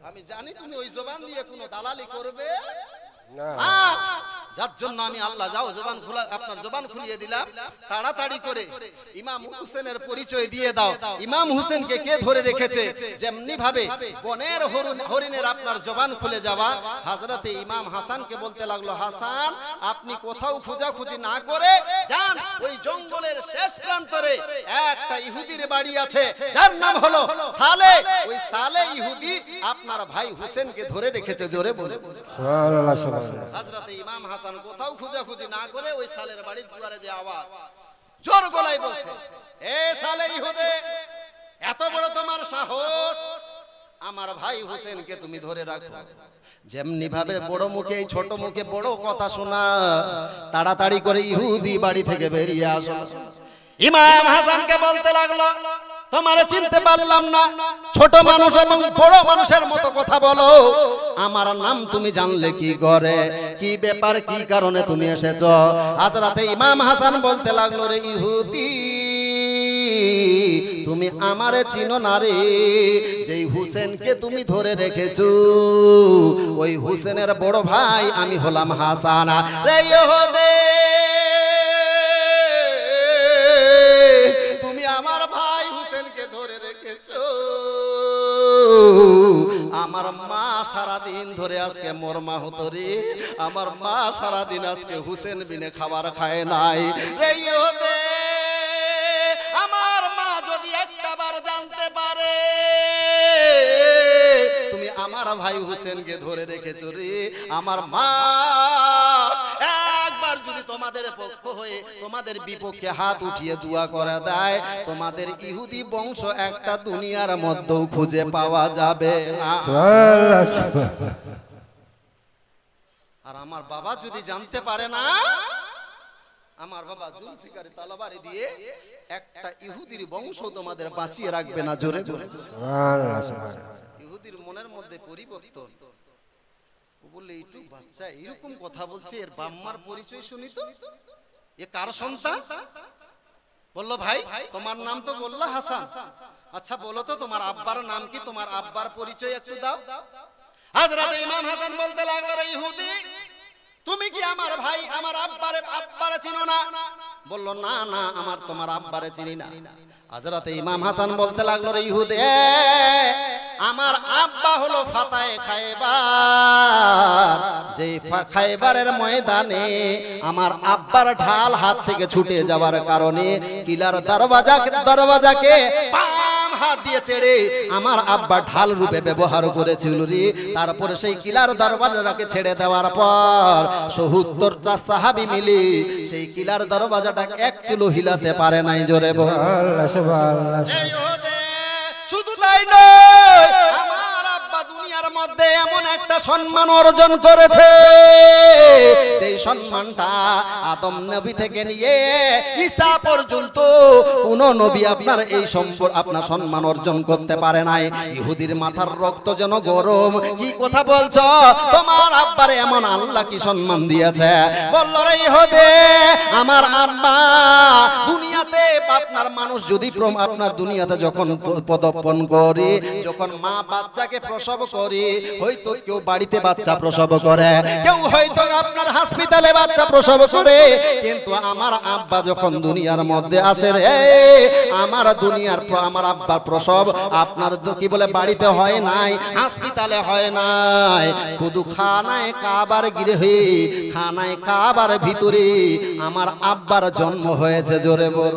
আমি জানি তুমি ওই জবান দিয়ে কোনো দালালি করবে না, যার জন্য আমি আল্লাহ যাও জবান খোলা, আপনার জবান খুলিয়ে দিলাম। তাড়াতাড়ি করে ইমাম হোসেনের পরিচয় দিয়ে দাও, ইমাম হোসেনকে কে ধরে রেখেছে। যেমনি ভাবে বনের হরিণের আপনার জবান খুলে যাওয়া, হযরতে ইমাম হাসানকে বলতে লাগলো, হাসান আপনি কোথাও খোঁজাখুঁজি না করে যান, ওই জঙ্গলের শেষ প্রান্তরে একটা ইহুদির বাড়ি আছে, যার নাম হলো সালে, ওই সালে ইহুদি আপনার ভাই হোসেনকে ধরে রেখেছে। জোরে বলে সুবহানাল্লাহ, সুবহানাল্লাহ। হযরতে ইমাম হাসান কোথাও খোঁজাখুঁজি না করে ওই সালের বাড়ির দুয়ারে যে আওয়াজ, জোর গলায় বলছে, এ সালে ইহুদে, এত বড় তোমার সাহস, আমার ভাই হোসেনকে তুমি ধরে রাখো। যেমনি ভাবে বড় মুখে এই ছোট মুখে বড় কথা শোনা, তাড়াতাড়ি করে ইহুদি বাড়ি থেকে বেরিয়ে আসো। ইমাম হাসানকে বলতে লাগলো, তোমারে চিনতে পারলাম না, ছোট মানুষ এবং বড় মানুষের মতো কথা বলো, আমার নাম তুমি জানলে কি করে, কি ব্যাপার, কি কারণে তুমি এসেছো? হযরতে ইমাম হাসান বলতে লাগলো, রে ইহুদি, তুমি আমারে চিনো না রে, যেই হোসেনকে তুমি ধরে রেখেছো ওই হোসেনের বড় ভাই আমি হলাম হাসান। রে ইহুদি, তুমি আমার ভাই হোসেনকে ধরে রেখেছো, আমার মা সারাদিন ধরে আজকে মরমা হতো রে, আমার মা সারাদিন আজকে হোসেন বিনে খাবার খায় নাই। রে ইহুদি, আমার মা যদি একটাবার জানতে পারে তুমি আমার ভাই হুসেনকে ধরে রেখেছো রে, আমার মা একবার যদি তোমাদের পক্ষ হয়ে তোমাদের বিপক্ষে হাত উঠিয়ে দোয়া করে দেয়, তোমাদের ইহুদি বংশ একটা দুনিয়ার মধ্যেও খুঁজে পাওয়া যাবে না। সুবহানাল্লাহ, সুবহানাল্লাহ। আর আমার বাবা যদি জানতে পারে না, আমার বাবা জুলফিকারে তলবারি দিয়ে একটা ইহুদির বংশ তোমাদের বাঁচিয়ে রাখবে না। জোরে জোরে সুবহানাল্লাহ, সুবহানাল্লাহ। ইহুদির মনের মধ্যে পরিবর্তন। ও বললে এইটু বাচ্চা এরকম কথা বলছে, এর বাম্মার পরিচয় শুনি তো, এ কার সন্তান? বললো ভাই তোমার নাম তো বললা হাসান, আচ্ছা বলো তো তোমার আব্বার নাম কি, তোমার আব্বার পরিচয় একটু দাও। হযরত ইমাম হাসান বলতে লাগলো, রে ইহুদি, তুমি কি আমার ভাই আমার আব্বারে চিনো না? বললো না না, আমার তোমার আব্বারে চিনি না। হযরত ইমাম হাসান বলতে লাগলো, রে ইহুদি, আমার আব্বা হলো ফাতায়ে খায়বার, যেই খায়বারের ময়দানে আমার আব্বার ঢাল হাত থেকে ছুটে যাওয়ার কারণে কিলার দরওয়াজাকে বাম হাত দিয়ে ছেড়ে আমার আব্বা ঢাল রূপে ব্যবহার করেছিল রে। তারপরে সেই কিলার দরওয়াজাটাকে ছেড়ে দেওয়ার পর ৭০টা সাহাবী মিলে সেই কিলার দরওয়াজাটা এক চুলো হিলাতে পারে নাই। জোরে বল সুবহানাল্লাহ, সুবহানাল্লাহ। শুধু তাই নয়, আমার আব্বা দুনিয়ার মধ্যে এমন একটা সম্মান অর্জন করেছে, যেই সম্মানটা আদম নবী থেকে নিয়ে ঈসা পর্যন্ত কোন নবী আপনার এই আপনার সম্মান অর্জন করতে পারে নাই। ইহুদির মাথার রক্ত যেন গরম। কি কথা বলছো? তোমার আব্বারে এমন আল্লাহ কি সম্মান দিয়েছে? বলল, রে ইহুদি, আমার আব্বা দুনিয়াতে আপনার মানুষ যদি আপনার দুনিয়াতে যখন পদার্পণ করে, যখন মা বাচ্চাকে প্রসব করে, হয়তো কেউ বাড়িতে বাচ্চা প্রসব করে, কেউ হয়তো আপনার হাসপাতালে বাচ্চা প্রসব করে, কিন্তু আমার আব্বা যখন দুনিয়ার মধ্যে আসে রে, আমার আব্বার প্রসব আপনার কি বলে বাড়িতে হয় নাই, হাসপাতালে হয় নাই, শুধু খানায় কাবার গৃহে, খানায় কাবার ভিতরে আমার আব্বার জন্ম হয়েছে। জোরে বল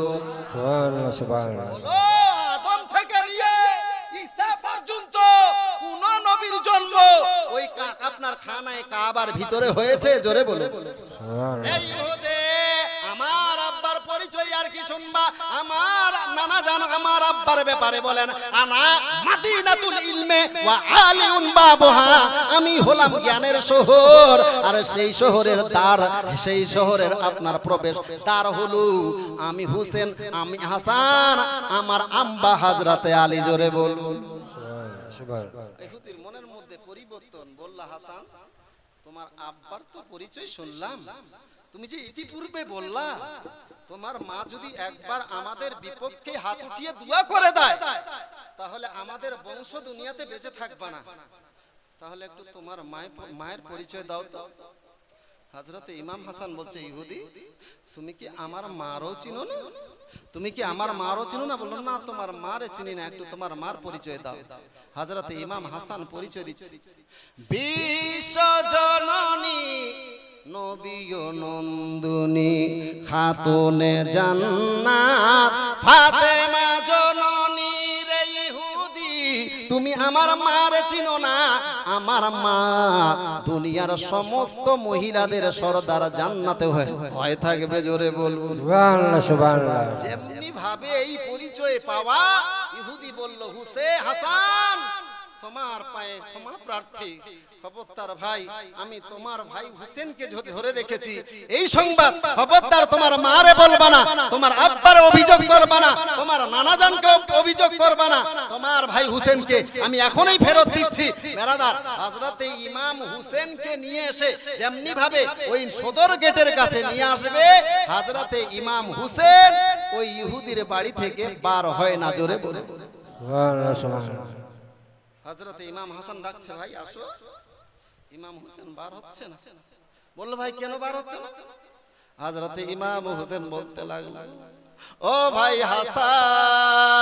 সুবহানাল্লাহ, সুবহানাল্লাহ। আদম থেকে নিয়ে ঈসা পর্যন্ত কোন নবীর জন্ম ওই আপনার খানায় কাবার ভিতরে হয়েছে। জোরে বলো সুবহানাল্লাহ। এই ইহুদি, আমার আব্বার পরিচয় আর কি শুনবা? আমার নানা জান আমার আব্বার ব্যাপারে বলেন, আনা মাদিনাতুল ইলমে ওয়া আলিউন বাবুহা, আমি হলাম জ্ঞানের শহর, আর সেই শহরের দ্বার, সেই শহরের আপনার প্রবেশ দ্বার হলো আমি হুসেন, আমি হাসান, আমার আম্বা হযরতে আলী। জোরে বলুন সুবহানাল্লাহ, সুবহানাল্লাহ। ইহুদির মনের মধ্যে পরিবর্তন। বললা, হাসান তোমার আব্বার তো পরিচয় শুনলাম, তুমি যে ইতিপূর্বে বললা তোমার মা যদি একবার আমাদের বিপক্ষে হাত উঠিয়ে দোয়া করে দেয়, তাহলে আমাদের বংশ দুনিয়াতে বেঁচে থাকবে না, তাহলে একটু তোমার মায়ের পরিচয় দাও তো। হযরত ইমাম হাসান বলছে, ইহুদি, তুমি কি আমার মারও চিনো না? তুমি কি আমার মারও চিনো না? বললো, না, তোমার মারে চিনি না, একটু তোমার মার পরিচয় দাও। হযরত ইমাম হাসান পরিচয় দিচ্ছে, বিশ্ব জননী নবী ও নন্দিনী খাতুনে জান্নাত ফাতেমা জননী রে ইহুদি, তুমি আমার মারে চিনো না? আমার মা দুনিয়ার সমস্ত মহিলাদের সরদার, জান্নাতে হয়ে থাকবে। জোরে বলুন সুবহানাল্লাহ, সুবহানাল্লাহ। যেমনি ভাবে এই পরিচয় পাওয়া, ইহুদি বলল, হাসান তোমার পায়ে ক্ষমা প্রার্থী, খবরদার ভাই, আমি তোমার ভাই হুসেনকে ধরে রেখেছি, এই সংবাদ খবরদার তোমার মারে বলবা না, তোমার আব্বারে অভিযোগ করবা না, তোমার নানাজানকে অভিযোগ করবা না, তোমার ভাই হুসেনকে আমি এখনই ফেরত দিচ্ছি। বেরাদার, হযরতে ইমাম হুসেনকে নিয়ে এসে যেমনি ভাবে ওই সদর গেটের কাছে নিয়ে আসবে, হযরতে ইমাম হুসেন ওই ইহুদির বাড়ি থেকে বার হয় না। জোরে বলে সুবহানাল্লাহ, সুবহানাল্লাহ। হযরতে ইমাম হাসান ডাকছে, ভাই আসো। ইমাম হুসেন বার হচ্ছে না। বললো, ভাই কেন বার হচ্ছে না? হযরতে ইমাম হুসেন বলতে লাগলো, ও ভাই হাসান,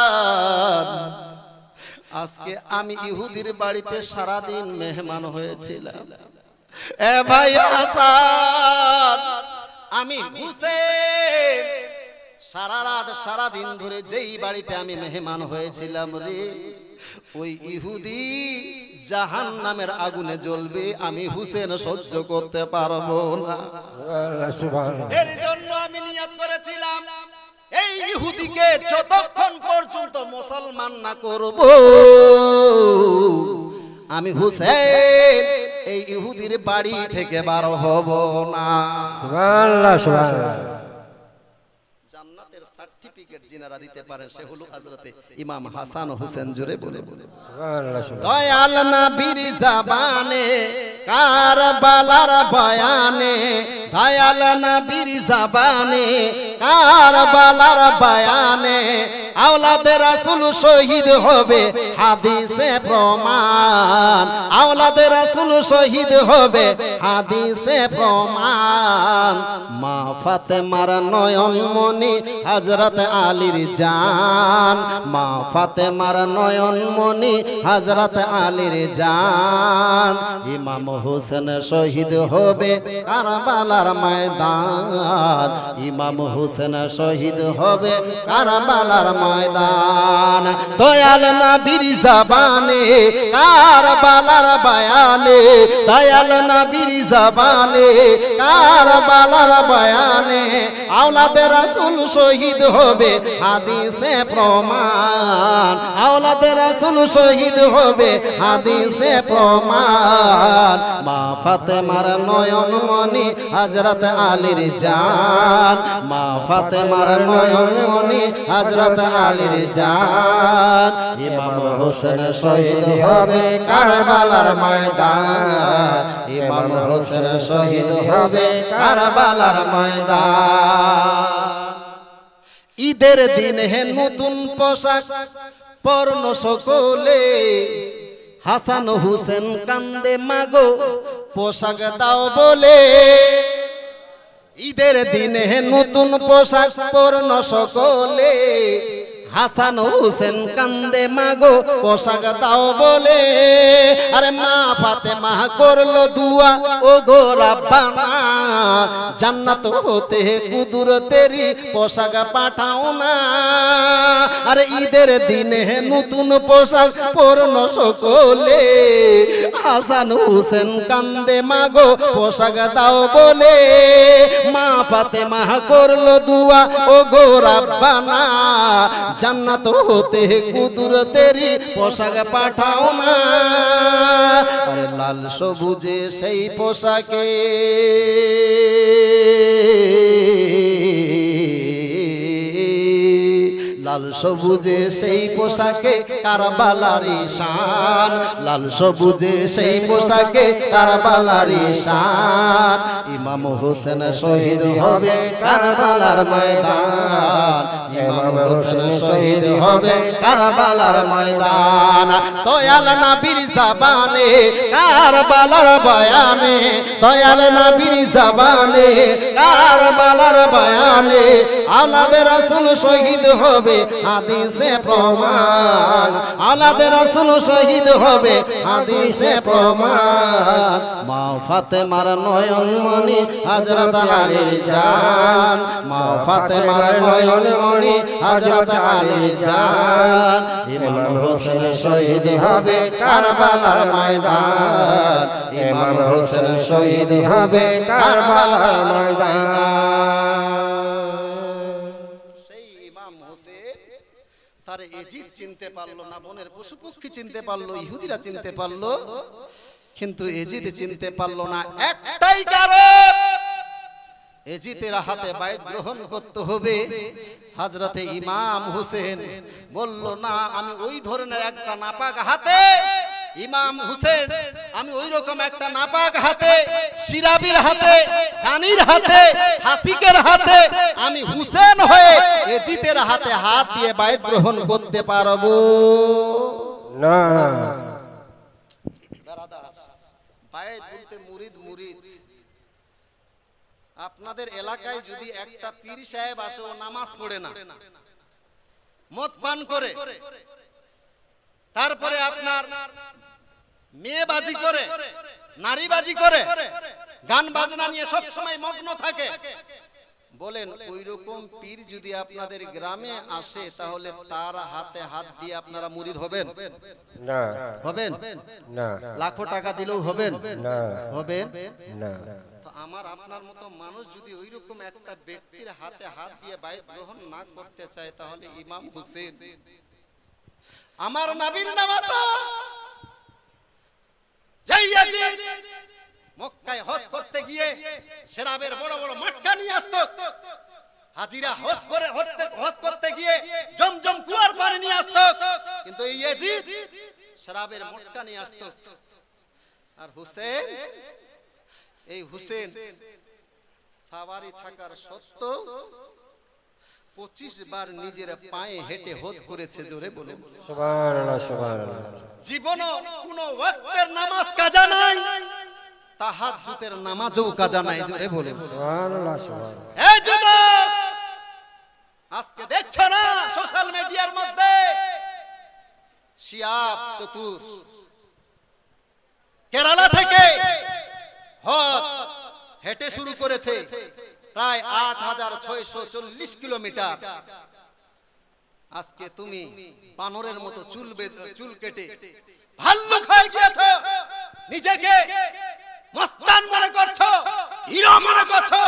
আজকে আমি ইহুদির বাড়িতে সারাদিন মেহমান হয়েছিলাম। এ ভাই হাসান, আমি হুসেন সারা রাত সারা দিন ধরে যেই বাড়িতে আমি মেহমান হয়েছিলাম রে, ওই ইহুদি জাহান্নামের আগুনে জ্বলবে, আমি হুসেন সহ্য করতে পারবো না। এর জন্য আমি নিয়ত করেছিলাম এই ইহুদিকে যতক্ষণ পর্যন্ত মুসলমান না করব, আমি হুসেন এই ইহুদির বাড়ি থেকে বার হব না। সুবহানাল্লাহ সুবহানাল্লাহ। জান্নাতের সার্টিফিকেট যিনারা দিতে পারেন সে হলো হযরতে ইমাম হাসান ও হুসেন। জোরে বলে বলে সুবহানাল্লাহ সুবহানাল্লাহ। দয়াল নবীর জবানে কারবালার বয়ানে, দয়াল নবীর জবানে কারবালার বয়ানে, আওলাদে রাসূল শহীদ হবে হাদিসে প্রমাণ, আওলাদে রাসূল শহীদ হবে হাদিসে প্রমাণ। মা ফাতেমার নয়ন মনি হযরত আলীর জান, মা ফাতেমার নয়ন মনি হযরত আলীর জান। ইমাম হোসেন শহীদ হবে কারবালার ময়দান, ইমাম হোসেন শহীদ হবে কারবালার ময়দান। দয়াল নবীর জবানে কারবালার বয়ানে, দয়াল নবীর জবানে কারবালার বয়ানে, আওলাদে রাসূল শহীদ হবে হাদিসে প্রমাণ, আওলাদে রাসূল শহীদ হবে হাদিসে প্রমাণ। মা ফাতেমার নয়ন মনি হযরত আলীর জান, মা ফাতেমার নয়ন মনি হযরত আলীর জান। ইমাম হোসেন শহীদ হবে কারবালার ময়দান, ইমাম হোসেন শহীদ হবে কারবালার ময়দান। ঈদের দিন হে নতুন পোশাক পরন সকলে, হাসান হুসেন কান্দে মাগো পোশাক দাও বলে। ঈদের দিনে নতুন পোশাক পরন সকলে, হাসান হুসেন কান্দে মাগো পোশাক দাও বলে। আরে মা ফাতেমা করলো দুয়া ও গো রাব্বানা, জান্নাত হতে কুদরতেরি পোশাক পাঠাও না। আরে ঈদের দিনে নতুন পোশাক পরন সকলে, হাসান হুসেন কান্দে মাগো পোশাক দাও বলে। মা ফাতেমা করলো দুয়া ও গো রাব্বানা, জান্নাত হতে কুদরতেরি পোশাক পাঠাও না। আরে লাল সবুজে সেই পোশাকে, লাল সবুজে সেই পোশাকে কারবালারি শান, লাল সবুজে সেই পোশাকে কারবালারি শান। ইমাম হোসেন শহীদ হবে কারবালার ময়দান, ইমাম হোসেন শহীদ হবে কারবালার ময়দান। দয়াল নবীর জবানে কারবালার বয়ানে, দয়াল নবীর জবানে কারবালার বয়ানে, আওলাদে রাসূল শহীদ হবে হাদিসে প্রমাণ, আওলাদে রাসূল শহীদ হবে হাদিসে প্রমাণ। মা ফাতেমার নয়ন মনি হযরত আলীর জান, মা ফাতেমার নয়ন মনি হযরত আলীর জান। ইমাম হোসেন শহীদ হবে কারবালার ময়দান, ইমাম হোসেন শহীদ হবে কারবালার ময়দান। তার এজিদ চিনতে পারলো না, বনের পশু পক্ষী চিনতে পারলো, ইহুদিরা চিনতে পারলো, কিন্তু এজিদ চিনতে পারলো না। একটাই কারণ, এজিদের হাতে বায়াত গ্রহণ করতে হবে। হযরতে ইমাম হোসেন বলল না, আমি ওই ধরনের একটা নাপাক হাতে, ইমাম হোসেন আমি ওই রকম একটা নাপাক হাতে, শিরাবির হাতে, জানির হাতে, হাসিকের হাতে আমি হুসেন হয়ে এজিদের হাতে হাত দিয়ে বায়াত গ্রহণ করতে পারবো না। বায়াত বলতে মুরিদ, মুরিদ। আপনাদের এলাকায় যদি একটা পীর সাহেব আসে, ও নামাজ পড়ে না, মদ পান করে, তারপরে আপনার মেয়েবাজি করে, নারীবাজি করে, গান বাজনা নিয়ে সব সময় মগ্ন থাকে, বলেন ওই রকম পীর যদি আপনাদের গ্রামে আসে তাহলে তার হাতে হাত দিয়ে আপনারা মুরিদ হবেন? না হবেন? না লাখো টাকা দিলেও হবেন? না হবেন না। তো আমার আপনার মতো মানুষ যদি ওই রকম একটা ব্যক্তির হাতে হাত দিয়ে বাইত গ্রহণ না করতে চায় তাহলে ইমাম হুসেন আমার নবীর নামাজ যাইয়াছে মক্কায় হজ করতে গিয়ে শরাবের বড় বড় মটকা নিয়ে আসতো, হাজিরা হজ করতে গিয়ে জমজম কুয়ার পানি নিয়ে আসতো, কিন্তু এই ইয়াজিদ শরাবের মটকা নিয়ে আসতো। আর হুসেন, এই হুসেন সাওয়ারি থাকার সত্ত্বেও 25 বার নিজের পায়ে হেঁটে হজ করেছে। জোরে বলুন সুবহানাল্লাহ সুবহানাল্লাহ। জীবনও কোনো ওয়াক্তের নামাজ কাজা নাই, তাহাজ্জুদের নামাজও কাজা নাই। জোরে বলুন সুবহানাল্লাহ সুবহানাল্লাহ। এই যুবক, আজকে দেখছো না সোশ্যাল মিডিয়ার মধ্যে শিয়াব চতুর কেরালা থেকে হজ হেঁটে শুরু করেছে প্রায় 8640 কিলোমিটার। আজকে তুমি বানরের মতো চুল কেটে ভাল্লুক হয়ে গিয়েছো, নিজেকে মস্তান মনে করছো, হিরো মনে করছো।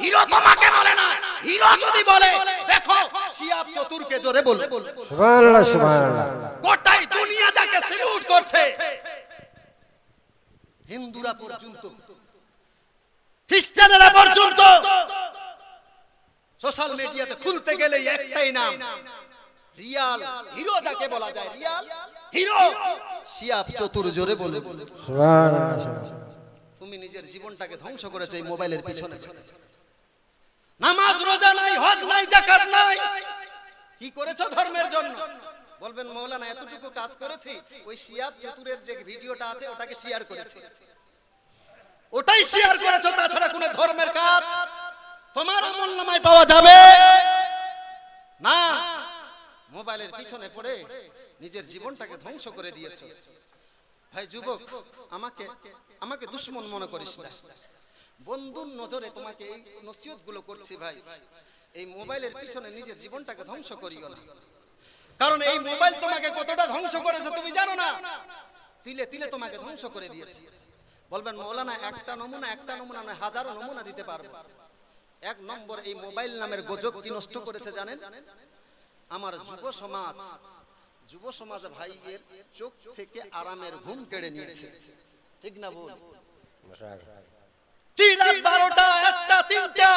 হিরো তোমাকে বলে না, হিরো যদি বলে দেখো শিয়াব চতুরকে। জোরে বল সুবহানাল্লাহ সুবহানাল্লাহ। গোটাই দুনিয়া যাকে স্যালুট করছে, হিন্দুরা পর্যন্ত, খ্রিস্টানেরা পর্যন্ত সোশ্যাল মিডিয়াতে খুলতে গেলে একটাই নাম, রিয়াল হিরো যাকে বলা যায়, রিয়াল হিরো শিয়াব চতুর। জোরে বলে সুবহানাল্লাহ সুবহানাল্লাহ। তুমি নিজের জীবনটাকে ধ্বংস করেছো এই মোবাইলের পিছনে। নামাজ রোজা নাই, হজ নাই, যাকাত নাই, কি করেছো ধর্মের জন্য? বলবেন মৌলানা এতটুকু কাজ করেছি, ওই শিয়াব চতুরের যে ভিডিওটা আছে ওটাকে শেয়ার করেছি, ওটাই শেয়ার করেছো, তাছাড়া কোনো ধর্মের কাজ তোমার আমলনামায় পাওয়া যাবে না। মোবাইলের পিছনে পড়ে নিজের জীবনটাকে ধ্বংস করে দিয়েছো। ভাই যুবক, আমাকে দুশমন মনে করিস না, বন্ধুর নজরে তোমাকে এই নসিহত গুলো করছি। ভাই এই মোবাইলের পিছনে নিজের জীবনটাকে ধ্বংস করিও না, কারণ এই মোবাইল তোমাকে কতটা ধ্বংস করেছে তুমি জানো না। তিলে তিলে তোমাকে ধ্বংস করে দিয়েছে। বলবেন মৌলানা একটা নমুনা নয়, হাজারো নমুনা দিতে পারবো। এক নম্বর, এই মোবাইল নামের গজব কি নষ্ট করেছে জানেন? আমার যুব সমাজ ভাইয়ের চোখ থেকে আরামের ঘুম কেড়ে নিয়েছে। ঠিক না বল? কি রাত 12টা 1টা 3টা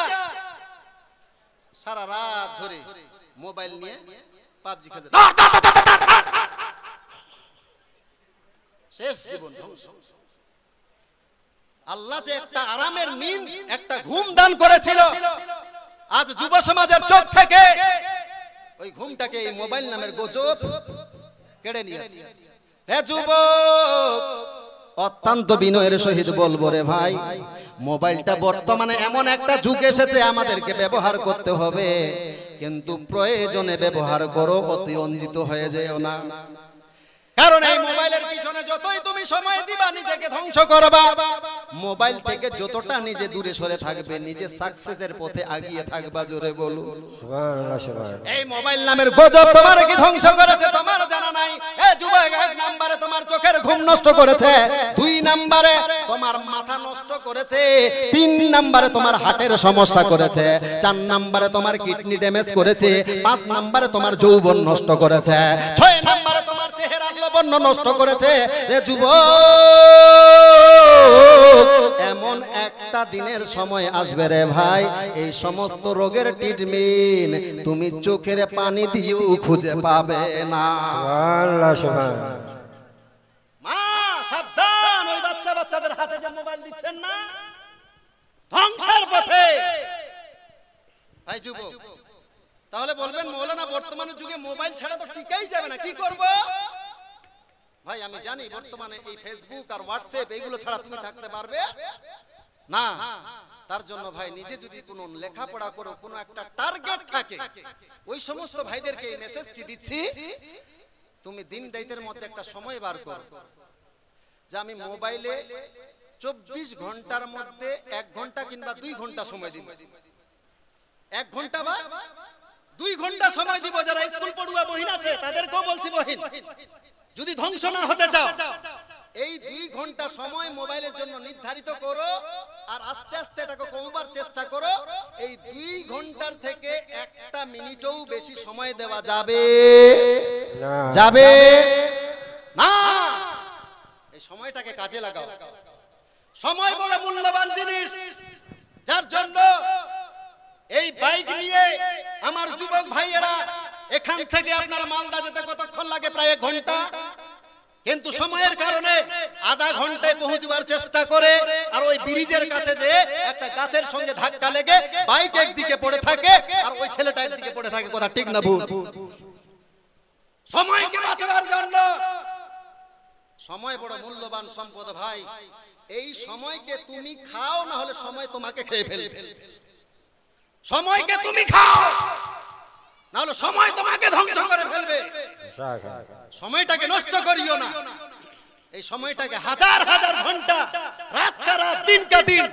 সারা রাত ধরে মোবাইল নিয়ে পাবজি খেলে, শেষ জীবন ধ্বংস। আল্লাহ যে একটা আরামের নিন্দ, একটা ঘুম দান করেছিল, আজ যুব সমাজের চোখ থেকে ওই ঘুমটাকে এই মোবাইল নামের গজব কেড়ে নিয়েছে। হে যুবক, অত্যন্ত বিনয়ের সহিত বলবো রে ভাই, মোবাইলটা বর্তমানে এমন একটা যুগ এসেছে, আমাদেরকে ব্যবহার করতে হবে, কিন্তু প্রয়োজনে ব্যবহার করো, অতিরঞ্জিত হয়ে যেও না। কারণ এই মোবাইলের পিছনে যতই তুমি সময় দিবা নিজেকে ধ্বংস করবা। মোবাইল থেকে যতটা নিজে দূরে সরে থাকবে, নিজে সাকসেসের পথে আগিয়ে থাকবা। জোরে বলুন সুবহানাল্লাহ সুবহানাল্লাহ। এই মোবাইল নামের গজব তোমার কি ধ্বংস করেছে তোমার জানা নাই? এই যুবক, 1 নম্বরে তোমার চোখের ঘুম নষ্ট করেছে, 2 নম্বরে তোমার মাথা নষ্ট করেছে, 3 নম্বরে তোমার হার্টের সমস্যা করেছে, 4 নম্বরে তোমার কিডনি ড্যামেজ করেছে, 5 নম্বরে তোমার যৌবন নষ্ট করেছে, 6 নম্বরে তোমার চেহারা লবণ্য নষ্ট করেছে। রে যুবক, এমন একটা দিনের সময় আসবে রে ভাই, এই সমস্ত রোগের ট্রিটমেন্ট তুমি চোখের পানি দিয়েও খুঁজে পাবে না। সুবহানাল্লাহ সুবহানাল্লাহ। মা সাবধান, ওই বাচ্চাদের হাতে যে মোবাইল দিচ্ছেন না, ধ্বংসের পথে। ভাই যুবক, তাহলে বলবেন মৌলানা বর্তমানের যুগে মোবাইল ছাড়া তো টিকাই যাবে না, কি করব? ভাই আমি জানি বর্তমানে এই ফেসবুক আর হোয়াটসঅ্যাপ এইগুলো ছাড়া তুমি থাকতে পারবে না। তার জন্য ভাই নিজে যদি কোনো লেখাপড়া করো, কোনো একটা টার্গেট থাকে, ওই সমস্ত ভাইদেরকে এই মেসেজটি দিচ্ছি, তুমি দিন রাতের মধ্যে একটা সময় বার করো যে আমি মোবাইলে 24 ঘন্টার মধ্যে 1 ঘন্টা কিংবা 2 ঘন্টা সময় দিব। 1 ঘন্টা বা 2 ঘন্টা সময় দিব। যারা স্কুল পড়ুয়া বহিন আছে তাদেরকেও বলছি, বহিন যদি ধ্বংস না হতে চাও এই 2 ঘন্টা সময় মোবাইলের জন্য নির্ধারিত করো, আর আস্তে আস্তে এটাকে কমবার চেষ্টা করো। এই 2 ঘন্টার থেকে 1টা মিনিটও বেশি সময় দেওয়া যাবে না। যাবে না। এই সময়টাকে কাজে লাগাও। সময় বড় মূল্যবান জিনিস, যার জন্য এই বাইক নিয়ে আমার যুবক ভাইয়েরা এখান থেকে আপনার মালদা যেতে কতক্ষণ লাগে? প্রায় 1 ঘন্টা। কিন্তু সময়ের কারণে আধা ঘন্টায় পৌঁছবার চেষ্টা করে, আর ওই ব্রিজের কাছে যে একটা গাছের সঙ্গে ধাক্কা লেগে বাইক একদিকে পড়ে থাকে আর ওই ছেলেটা একদিকে পড়ে থাকে। কথা ঠিক না ভুল? সময়কে বাঁচাবার জন্য, সময় বড় মূল্যবান সম্পদ ভাই। এই সময়কে তুমি খাও, না হলে সময় তোমাকে খেয়ে ফেলবে। সময়কে তুমি খাও, না হলে সময় তোমাকে ধ্বংস করে ফেলবে। সময়টাকে নষ্ট করিও না। এই সময়টাকে হাজার হাজার ঘন্টা, রাত কা রাত, দিন কা দিন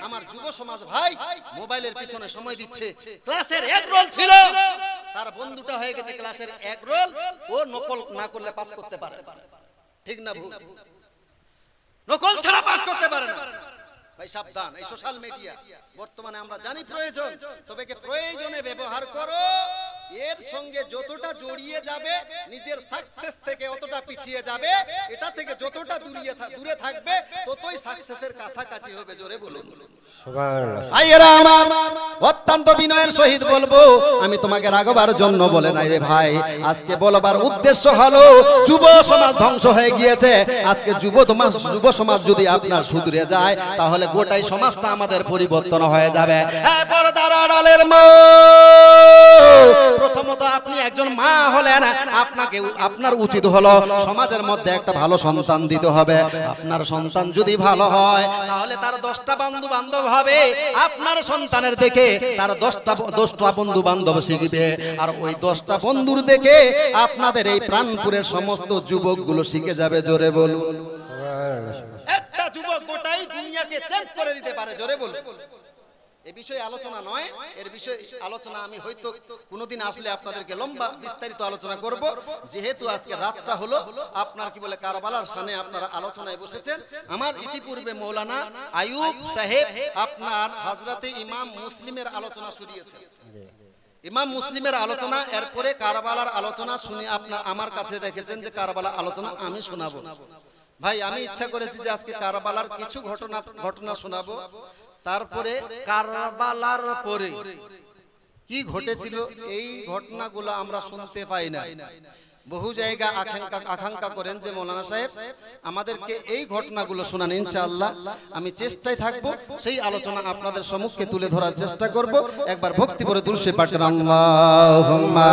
আমার যুব সমাজ ভাই মোবাইলের পিছনে সময় দিচ্ছে। ক্লাসের 1 রোল ছিল, তার বন্ধুটা হয়ে গেছে ক্লাসের 1 রোল। ও নকল না করলে পাস করতে পারে। ঠিক না ভুল? নকল ছাড়া পাস করতে পারে না। ভাই সাবধান। এই সোশ্যাল মিডিয়া বর্তমানে আমরা জানি প্রয়োজন, তবে কি প্রয়োজনে ব্যবহার করো। এর সঙ্গে যতটা জড়িয়ে যাবে নিজের সাকসেস থেকে অতটা পিছিয়ে যাবে। এটা থেকে যতটা দূরে থাকবে ততই সাকসেসের কাছাকাছি হবে। জোরে বলুন সুবহানাল্লাহ। ভাইয়েরা আমার, অত্যন্ত বিনয়ের সহিত বলবো, আমি তোমাকে রাগবার জন্য বলে নাই রে ভাই। আজকে বলবার উদ্দেশ্য হলো যুব সমাজ ধ্বংস হয়ে গিয়েছে। আজকে যুব সমাজ যদি আপনার শুধরে যায় তাহলে গোটাই সমাজটা আমাদের পরিবর্তন হয়ে যাবে। পর্দার আড়ালের মা, প্রথমত আপনি একজন মা হলেন, আপনার উচিত হলো সমাজের মধ্যে একটা ভালো সন্তান দিতে হবে। আপনার সন্তান যদি ভালো হয় তাহলে তার 10টা বন্ধু বান্ধব হবে। আপনার সন্তানের দেখে তার 10টা বন্ধু বান্ধব শিখবে, আর ওই 10টা বন্ধুর দেখে আপনাদের এই প্রাণপুরের সমস্ত যুবকগুলো শিখে যাবে। জোরে বলুন। একটা যুবক গোটাই দুনিয়াকে চেঞ্জ করে দিতে পারে। জোরে বলুন। এই বিষয়ে আলোচনা নয়, এর বিষয়ে আলোচনা আমি হয়তো কোনোদিন আসলে আপনাদেরকে লম্বা বিস্তারিত আলোচনা করব। যেহেতু আজকে রাতটা হলো আপনার কি বলে কারবালার সামনে আপনারা আলোচনায় বসেছেন। আমার ইতিপূর্বে মৌলানা আয়ুব সাহেব আপনার হযরতে ইমাম মুসলিমের আলোচনা শুনিয়েছে। ইমাম মুসলিমের আলোচনা, এরপরে কারবালার আলোচনা শুনে আপনার আমার কাছে রেখেছেন যে কারবালার আলোচনা আমি শোনাবো। ভাই আমি ইচ্ছা করেছি যে আজকে কারবালার কিছু ঘটনা শোনাবো। তারপরে কারবালার পরে কি ঘটেছিল এই ঘটনাগুলো আমরা শুনতে পাই না। বহু জায়গা আকাঙ্ক্ষা করেন যে মৌলানা সাহেব আমাদেরকে এই ঘটনাগুলো শোনান। ইনশাআল্লাহ আমি চেষ্টায় থাকবো সেই আলোচনা আপনাদের সম্মুখে তুলে ধরার চেষ্টা করব। একবার ভক্তি ভরে দুরূদ পাঠ করেন। আল্লাহুম্মা